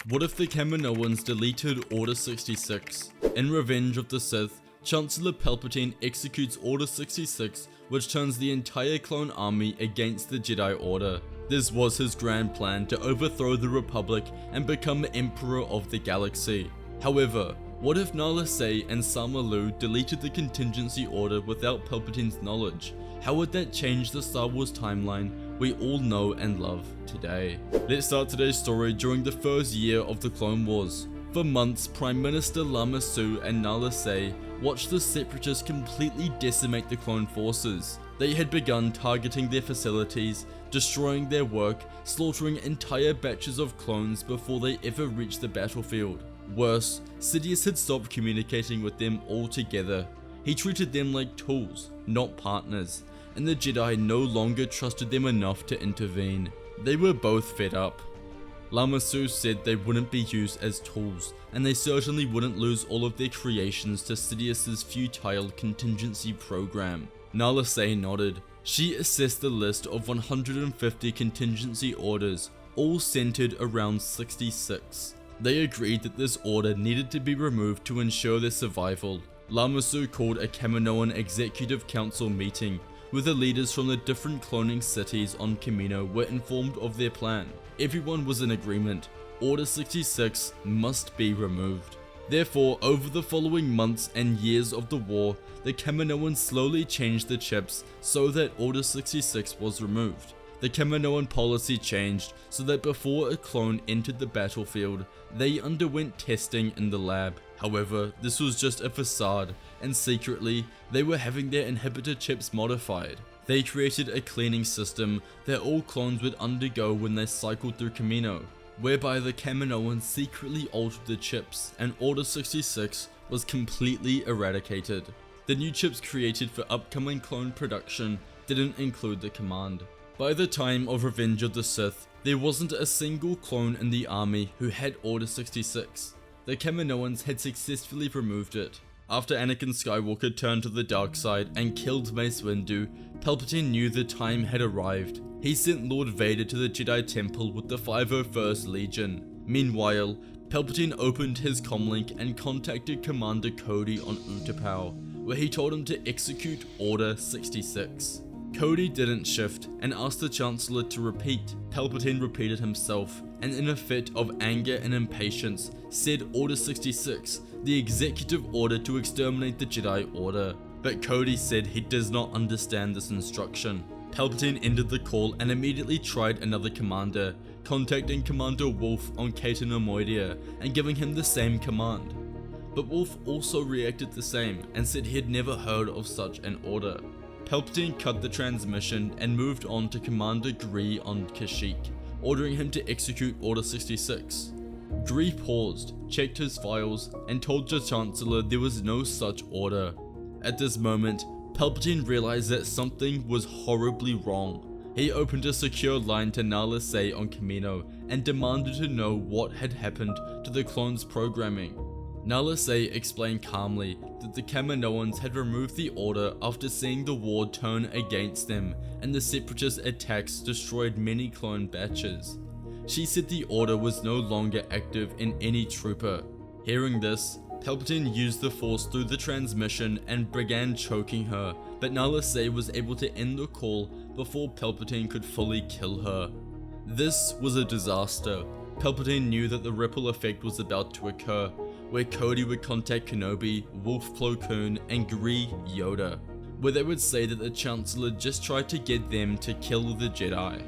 What if the Kaminoans deleted Order 66? In Revenge of the Sith, Chancellor Palpatine executes Order 66, which turns the entire clone army against the Jedi Order. This was his grand plan to overthrow the Republic and become Emperor of the Galaxy. However, what if Nala Se and Sama Lu deleted the contingency order without Palpatine's knowledge? How would that change the Star Wars timeline we all know and love today? Let's start today's story during the first year of the Clone Wars. For months, Prime Minister Lama Su and Nala Se watched the Separatists completely decimate the clone forces. They had begun targeting their facilities, destroying their work, slaughtering entire batches of clones before they ever reached the battlefield. Worse, Sidious had stopped communicating with them altogether. He treated them like tools, not partners, and the Jedi no longer trusted them enough to intervene. They were both fed up. Lama Su said they wouldn't be used as tools, and they certainly wouldn't lose all of their creations to Sidious's futile contingency program. Nala Se nodded. She assessed the list of 150 contingency orders, all centered around 66. They agreed that this order needed to be removed to ensure their survival. Lama Su called a Kaminoan Executive Council meeting, where the leaders from the different cloning cities on Kamino were informed of their plan. Everyone was in agreement. Order 66 must be removed. Therefore, over the following months and years of the war, the Kaminoans slowly changed the chips so that Order 66 was removed. The Kaminoan policy changed so that before a clone entered the battlefield, they underwent testing in the lab. However, this was just a facade, and secretly, they were having their inhibitor chips modified. They created a cleaning system that all clones would undergo when they cycled through Kamino, whereby the Kaminoans secretly altered the chips, and Order 66 was completely eradicated. The new chips created for upcoming clone production didn't include the command. By the time of Revenge of the Sith, there wasn't a single clone in the army who had Order 66. The Kaminoans had successfully removed it. After Anakin Skywalker turned to the dark side and killed Mace Windu, Palpatine knew the time had arrived. He sent Lord Vader to the Jedi Temple with the 501st Legion. Meanwhile, Palpatine opened his comlink and contacted Commander Cody on Utapau, where he told him to execute Order 66. Cody didn't shift and asked the Chancellor to repeat. Palpatine repeated himself, and in a fit of anger and impatience, said Order 66, the executive order to exterminate the Jedi Order. But Cody said he does not understand this instruction. Palpatine ended the call and immediately tried another commander, contacting Commander Wolf on Kaminoeons and giving him the same command. But Wolf also reacted the same and said he had never heard of such an order. Palpatine cut the transmission and moved on to Commander Gree on Kashyyyk, ordering him to execute Order 66. Gree paused, checked his files, and told the Chancellor there was no such order. At this moment, Palpatine realized that something was horribly wrong. He opened a secure line to Nala Se on Kamino and demanded to know what had happened to the clones' programming. Nala Se explained calmly that the Kaminoans had removed the order after seeing the war turn against them and the Separatist attacks destroyed many clone batches. She said the order was no longer active in any trooper. Hearing this, Palpatine used the Force through the transmission and began choking her, but Nala Se was able to end the call before Palpatine could fully kill her. This was a disaster. Palpatine knew that the ripple effect was about to occur, where Cody would contact Kenobi, Wolf Plo Koon, and Gree Yoda, where they would say that the Chancellor just tried to get them to kill the Jedi.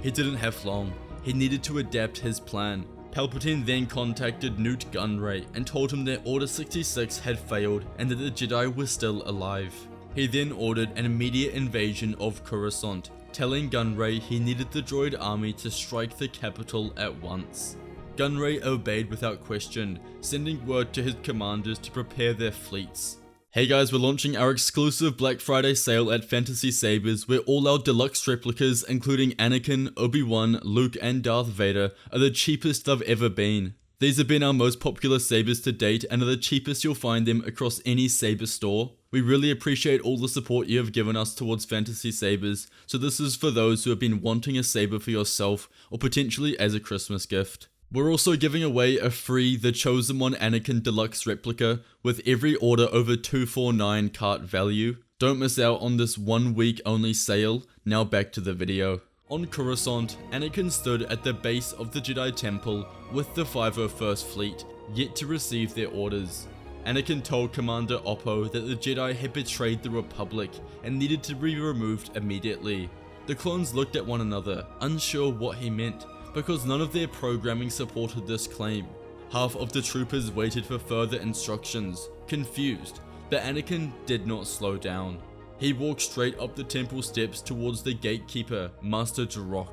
He didn't have long. He needed to adapt his plan. Palpatine then contacted Newt Gunray and told him that Order 66 had failed and that the Jedi were still alive. He then ordered an immediate invasion of Coruscant, telling Gunray he needed the droid army to strike the capital at once. Gunray obeyed without question, sending word to his commanders to prepare their fleets. Hey guys, we're launching our exclusive Black Friday sale at Fantasy Sabers, where all our deluxe replicas, including Anakin, Obi-Wan, Luke, and Darth Vader, are the cheapest they've ever been. These have been our most popular Sabers to date and are the cheapest you'll find them across any Saber store. We really appreciate all the support you have given us towards Fantasy Sabers, so this is for those who have been wanting a Saber for yourself or potentially as a Christmas gift. We're also giving away a free The Chosen One Anakin Deluxe replica with every order over 249 cart value. Don't miss out on this 1 week only sale. Now back to the video. On Coruscant, Anakin stood at the base of the Jedi Temple with the 501st Fleet, yet to receive their orders. Anakin told Commander Oppo that the Jedi had betrayed the Republic and needed to be removed immediately. The clones looked at one another, unsure what he meant, because none of their programming supported this claim. Half of the troopers waited for further instructions, confused, but Anakin did not slow down. He walked straight up the temple steps towards the gatekeeper, Master Jarok.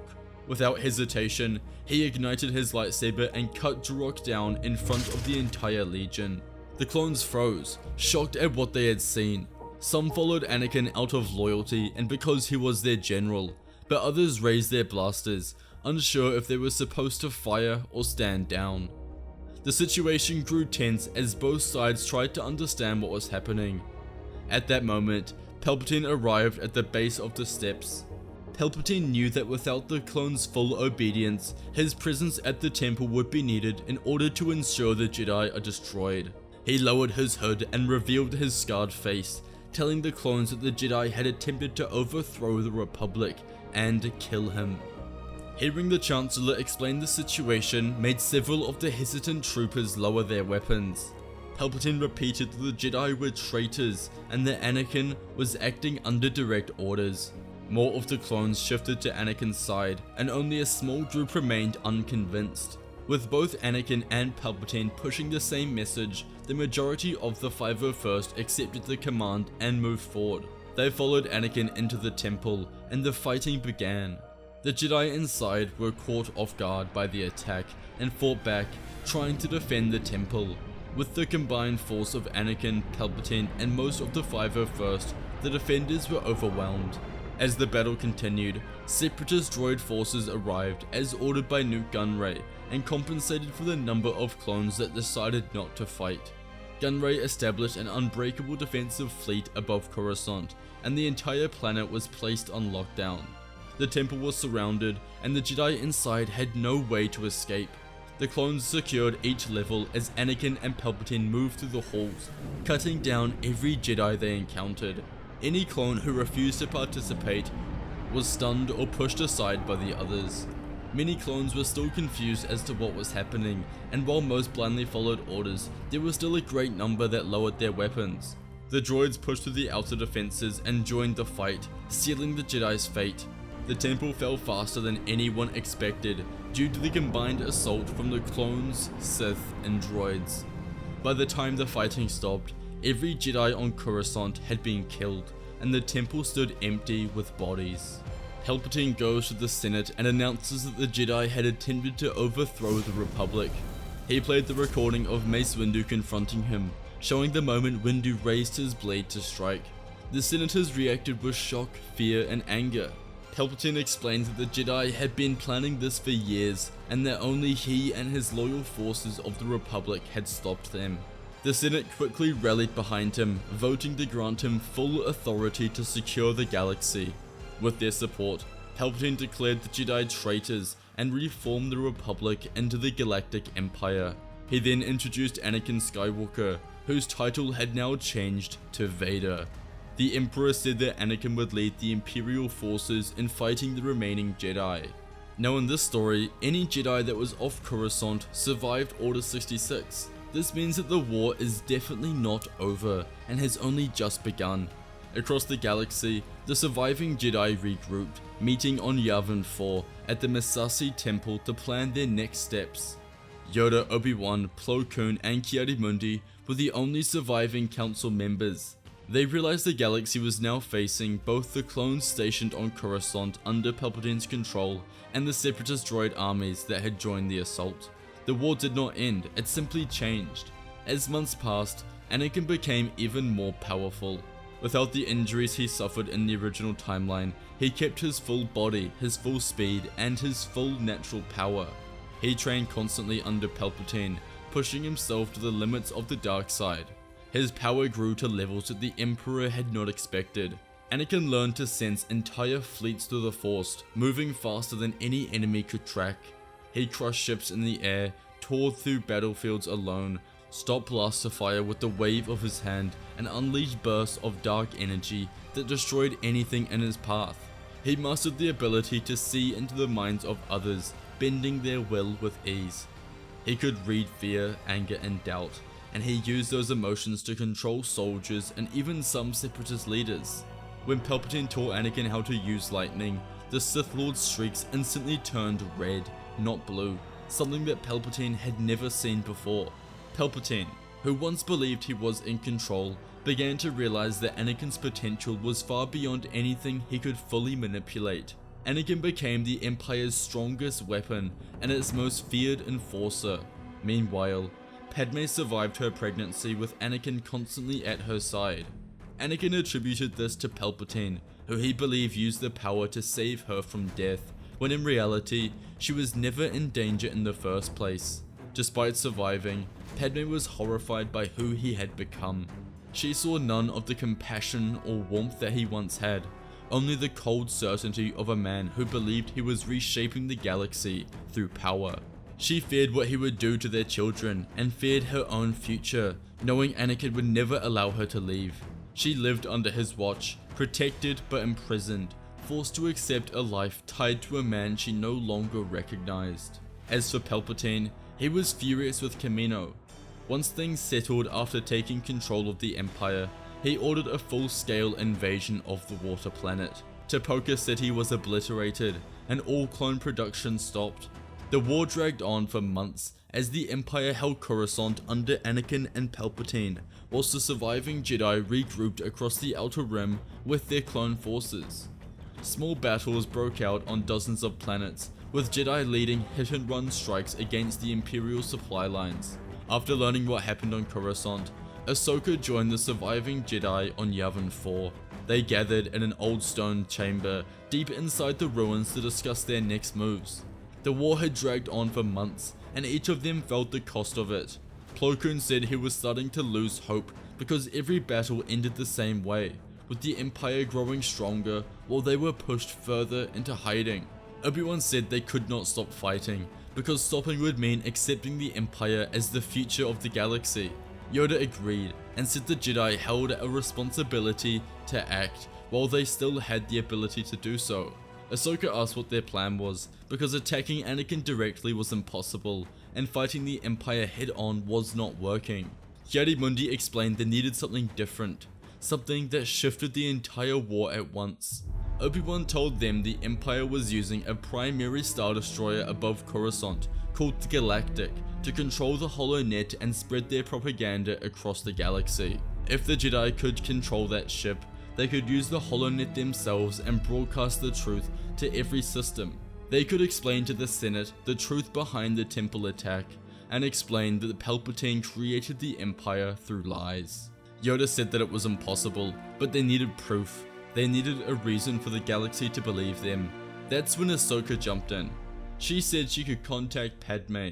Without hesitation, he ignited his lightsaber and cut Jarok down in front of the entire legion. The clones froze, shocked at what they had seen. Some followed Anakin out of loyalty and because he was their general, but others raised their blasters, unsure if they were supposed to fire or stand down. The situation grew tense as both sides tried to understand what was happening. At that moment, Palpatine arrived at the base of the steps. Palpatine knew that without the clones' full obedience, his presence at the temple would be needed in order to ensure the Jedi are destroyed. He lowered his hood and revealed his scarred face, telling the clones that the Jedi had attempted to overthrow the Republic and kill him. Hearing the Chancellor explain the situation made several of the hesitant troopers lower their weapons. Palpatine repeated that the Jedi were traitors and that Anakin was acting under direct orders. More of the clones shifted to Anakin's side, and only a small group remained unconvinced. With both Anakin and Palpatine pushing the same message, the majority of the 501st accepted the command and moved forward. They followed Anakin into the temple, and the fighting began. The Jedi inside were caught off guard by the attack and fought back, trying to defend the temple. With the combined force of Anakin, Palpatine, and most of the 501st, the defenders were overwhelmed. As the battle continued, separatist droid forces arrived as ordered by Nute Gunray and compensated for the number of clones that decided not to fight. Gunray established an unbreakable defensive fleet above Coruscant, and the entire planet was placed on lockdown. The temple was surrounded, and the Jedi inside had no way to escape. The clones secured each level as Anakin and Palpatine moved through the halls, cutting down every Jedi they encountered. Any clone who refused to participate was stunned or pushed aside by the others. Many clones were still confused as to what was happening, and while most blindly followed orders, there was still a great number that lowered their weapons. The droids pushed through the outer defenses and joined the fight, sealing the Jedi's fate. The temple fell faster than anyone expected due to the combined assault from the clones, Sith, and droids. By the time the fighting stopped, every Jedi on Coruscant had been killed, and the temple stood empty with bodies. Palpatine goes to the Senate and announces that the Jedi had attempted to overthrow the Republic. He played the recording of Mace Windu confronting him, showing the moment Windu raised his blade to strike. The senators reacted with shock, fear, and anger. Palpatine explained that the Jedi had been planning this for years, and that only he and his loyal forces of the Republic had stopped them. The Senate quickly rallied behind him, voting to grant him full authority to secure the galaxy. With their support, Palpatine declared the Jedi traitors and reformed the Republic into the Galactic Empire. He then introduced Anakin Skywalker, whose title had now changed to Vader. The Emperor said that Anakin would lead the Imperial forces in fighting the remaining Jedi. Now in this story, any Jedi that was off Coruscant survived Order 66. This means that the war is definitely not over and has only just begun. Across the galaxy, the surviving Jedi regrouped, meeting on Yavin 4 at the Massassi Temple to plan their next steps. Yoda, Obi-Wan, Plo Koon, and Ki-Adi-Mundi were the only surviving council members. They realized the galaxy was now facing both the clones stationed on Coruscant under Palpatine's control and the separatist droid armies that had joined the assault. The war did not end, it simply changed. As months passed, Anakin became even more powerful. Without the injuries he suffered in the original timeline, he kept his full body, his full speed, and his full natural power. He trained constantly under Palpatine, pushing himself to the limits of the dark side. His power grew to levels that the Emperor had not expected. Anakin learned to sense entire fleets through the Force, moving faster than any enemy could track. He crushed ships in the air, tore through battlefields alone, stopped blasts of fire with the wave of his hand, and unleashed bursts of dark energy that destroyed anything in his path. He mastered the ability to see into the minds of others, bending their will with ease. He could read fear, anger, and doubt, and he used those emotions to control soldiers and even some separatist leaders. When Palpatine taught Anakin how to use lightning, the Sith Lord's streaks instantly turned red, not blue, something that Palpatine had never seen before. Palpatine, who once believed he was in control, began to realize that Anakin's potential was far beyond anything he could fully manipulate. Anakin became the Empire's strongest weapon and its most feared enforcer. Meanwhile, Padme survived her pregnancy with Anakin constantly at her side. Anakin attributed this to Palpatine, who he believed used the power to save her from death, when in reality, she was never in danger in the first place. Despite surviving, Padme was horrified by who he had become. She saw none of the compassion or warmth that he once had, only the cold certainty of a man who believed he was reshaping the galaxy through power. She feared what he would do to their children, and feared her own future, knowing Anakin would never allow her to leave. She lived under his watch, protected but imprisoned, forced to accept a life tied to a man she no longer recognized. As for Palpatine, he was furious with Kamino. Once things settled after taking control of the Empire, he ordered a full-scale invasion of the water planet. Tapoka City was obliterated, and all clone production stopped. The war dragged on for months as the Empire held Coruscant under Anakin and Palpatine, whilst the surviving Jedi regrouped across the Outer Rim with their clone forces. Small battles broke out on dozens of planets, with Jedi leading hit-and-run strikes against the Imperial supply lines. After learning what happened on Coruscant, Ahsoka joined the surviving Jedi on Yavin 4. They gathered in an old stone chamber deep inside the ruins to discuss their next moves. The war had dragged on for months, and each of them felt the cost of it. Plo Koon said he was starting to lose hope because every battle ended the same way, with the Empire growing stronger while they were pushed further into hiding. Obi-Wan said they could not stop fighting, because stopping would mean accepting the Empire as the future of the galaxy. Yoda agreed, and said the Jedi held a responsibility to act while they still had the ability to do so. Ahsoka asked what their plan was, because attacking Anakin directly was impossible, and fighting the Empire head-on was not working. Yadi-Mundi explained they needed something different, something that shifted the entire war at once. Obi-Wan told them the Empire was using a primary Star Destroyer above Coruscant, called the Galactic, to control the HoloNet and spread their propaganda across the galaxy. If the Jedi could control that ship, they could use the HoloNet themselves and broadcast the truth to every system. They could explain to the Senate the truth behind the Temple attack, and explain that Palpatine created the Empire through lies. Yoda said that it was impossible, but they needed proof. They needed a reason for the galaxy to believe them. That's when Ahsoka jumped in. She said she could contact Padme.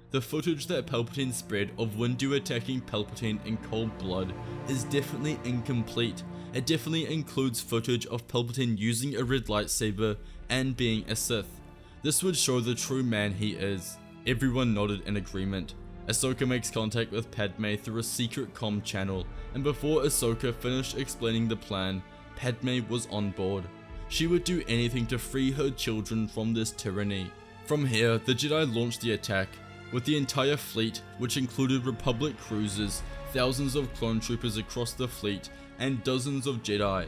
The footage that Palpatine spread of Windu attacking Palpatine in cold blood is definitely incomplete. It definitely includes footage of Palpatine using a red lightsaber and being a Sith. This would show the true man he is. Everyone nodded in agreement. Ahsoka makes contact with Padme through a secret comm channel, and before Ahsoka finished explaining the plan, Padme was on board. She would do anything to free her children from this tyranny. From here, the Jedi launched the attack, with the entire fleet, which included Republic cruisers, thousands of clone troopers across the fleet, and dozens of Jedi.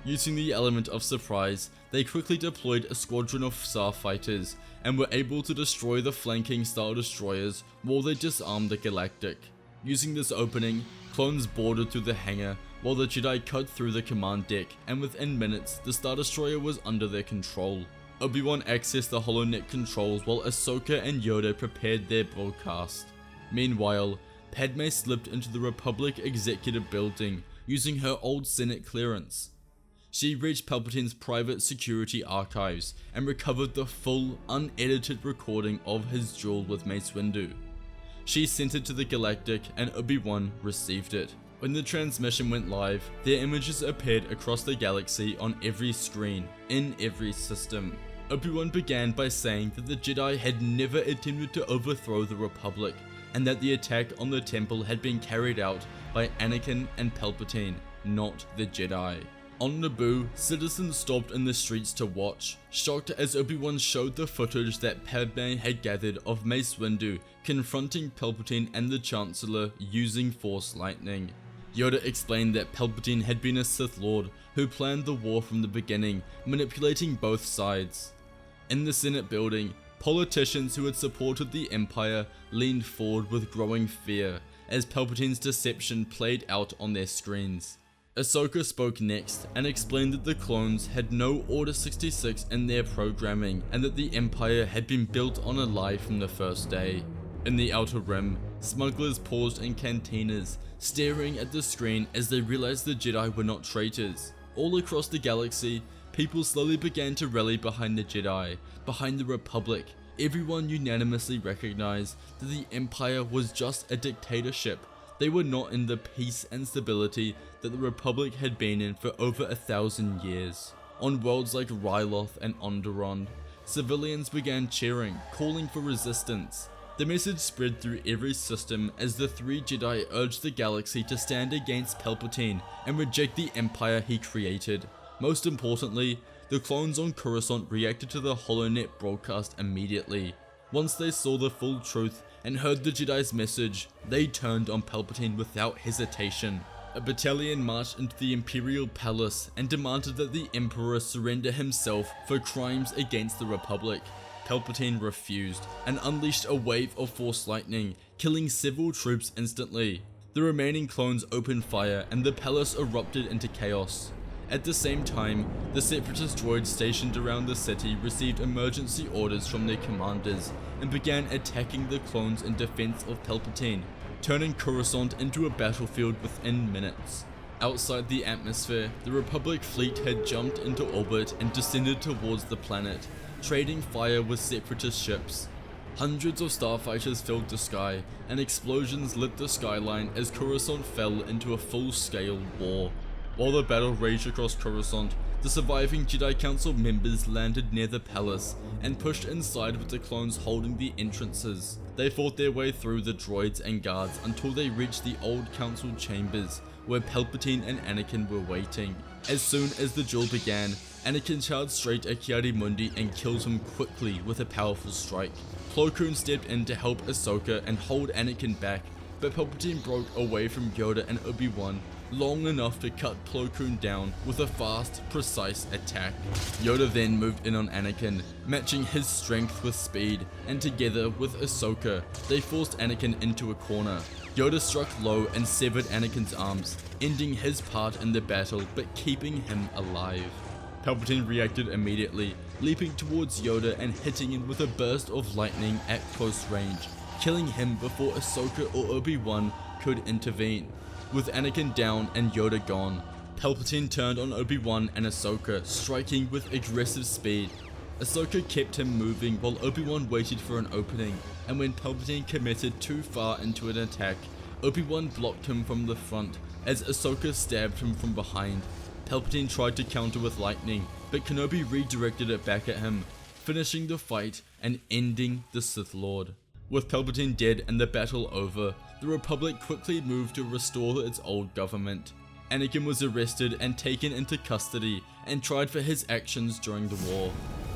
Using the element of surprise, they quickly deployed a squadron of starfighters, and were able to destroy the flanking Star Destroyers while they disarmed the Galactic. Using this opening, clones boarded through the hangar, while the Jedi cut through the command deck, and within minutes, the Star Destroyer was under their control. Obi-Wan accessed the HoloNet controls while Ahsoka and Yoda prepared their broadcast. Meanwhile, Padme slipped into the Republic Executive Building, using her old Senate clearance. She reached Palpatine's private security archives, and recovered the full, unedited recording of his duel with Mace Windu. She sent it to the Galactic, and Obi-Wan received it. When the transmission went live, their images appeared across the galaxy on every screen, in every system. Obi-Wan began by saying that the Jedi had never attempted to overthrow the Republic, and that the attack on the temple had been carried out by Anakin and Palpatine, not the Jedi. On Naboo, citizens stopped in the streets to watch, shocked as Obi-Wan showed the footage that Padme had gathered of Mace Windu confronting Palpatine and the Chancellor using Force lightning. Yoda explained that Palpatine had been a Sith Lord who planned the war from the beginning, manipulating both sides. In the Senate building, politicians who had supported the Empire leaned forward with growing fear as Palpatine's deception played out on their screens. Ahsoka spoke next and explained that the clones had no Order 66 in their programming and that the Empire had been built on a lie from the first day. In the Outer Rim, smugglers paused in cantinas, staring at the screen as they realized the Jedi were not traitors. All across the galaxy, people slowly began to rally behind the Jedi, behind the Republic. Everyone unanimously recognized that the Empire was just a dictatorship. They were not in the peace and stability that the Republic had been in for over 1,000 years. On worlds like Ryloth and Onderon, civilians began cheering, calling for resistance. The message spread through every system as the three Jedi urged the galaxy to stand against Palpatine and reject the Empire he created. Most importantly, the clones on Coruscant reacted to the HoloNet broadcast immediately. Once they saw the full truth and heard the Jedi's message, they turned on Palpatine without hesitation. A battalion marched into the Imperial Palace and demanded that the Emperor surrender himself for crimes against the Republic. Palpatine refused and unleashed a wave of Force lightning, killing several troops instantly. The remaining clones opened fire and the palace erupted into chaos. At the same time, the Separatist droids stationed around the city received emergency orders from their commanders and began attacking the clones in defense of Palpatine, turning Coruscant into a battlefield within minutes. Outside the atmosphere, the Republic fleet had jumped into orbit and descended towards the planet, trading fire with Separatist ships. Hundreds of starfighters filled the sky, and explosions lit the skyline as Coruscant fell into a full-scale war. While the battle raged across Coruscant, the surviving Jedi Council members landed near the palace and pushed inside with the clones holding the entrances. They fought their way through the droids and guards until they reached the old council chambers where Palpatine and Anakin were waiting. As soon as the duel began, Anakin charged straight at Ki-Adi-Mundi and killed him quickly with a powerful strike. Plo Koon stepped in to help Ahsoka and hold Anakin back, but Palpatine broke away from Yoda and Obi-Wan long enough to cut Plo Koon down with a fast, precise attack. Yoda then moved in on Anakin, matching his strength with speed, and together with Ahsoka, they forced Anakin into a corner. Yoda struck low and severed Anakin's arms, ending his part in the battle but keeping him alive. Palpatine reacted immediately, leaping towards Yoda and hitting him with a burst of lightning at close range, killing him before Ahsoka or Obi-Wan could intervene. With Anakin down and Yoda gone, Palpatine turned on Obi-Wan and Ahsoka, striking with aggressive speed. Ahsoka kept him moving while Obi-Wan waited for an opening, and when Palpatine committed too far into an attack, Obi-Wan blocked him from the front as Ahsoka stabbed him from behind. Palpatine tried to counter with lightning, but Kenobi redirected it back at him, finishing the fight and ending the Sith Lord. With Palpatine dead and the battle over, the Republic quickly moved to restore its old government. Anakin was arrested and taken into custody and tried for his actions during the war.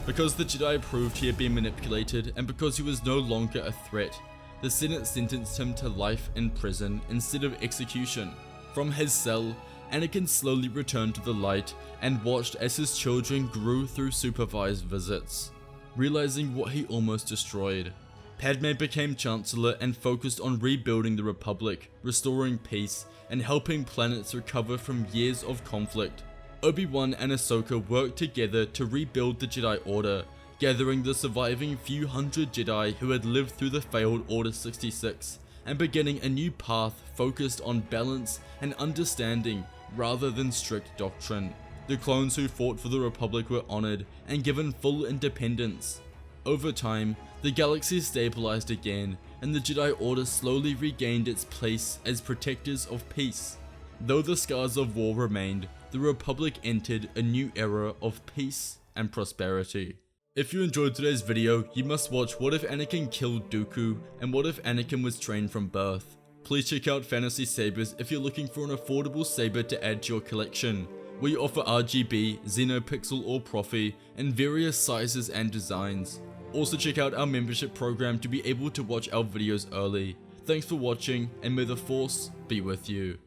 Because the Jedi proved he had been manipulated and because he was no longer a threat, the Senate sentenced him to life in prison instead of execution. From his cell, Anakin slowly returned to the light and watched as his children grew through supervised visits, realizing what he almost destroyed. Padme became Chancellor and focused on rebuilding the Republic, restoring peace, and helping planets recover from years of conflict. Obi-Wan and Ahsoka worked together to rebuild the Jedi Order, gathering the surviving few hundred Jedi who had lived through the failed Order 66, and beginning a new path focused on balance and understanding rather than strict doctrine. The clones who fought for the Republic were honored and given full independence. Over time, the galaxy stabilized again, and the Jedi Order slowly regained its place as protectors of peace. Though the scars of war remained, the Republic entered a new era of peace and prosperity. If you enjoyed today's video, you must watch What If Anakin Killed Dooku and What If Anakin Was Trained from Birth. Please check out Fantasy Sabers if you're looking for an affordable saber to add to your collection. We offer RGB, Xenopixel or Profi in various sizes and designs. Also check out our membership program to be able to watch our videos early. Thanks for watching, and may the Force be with you.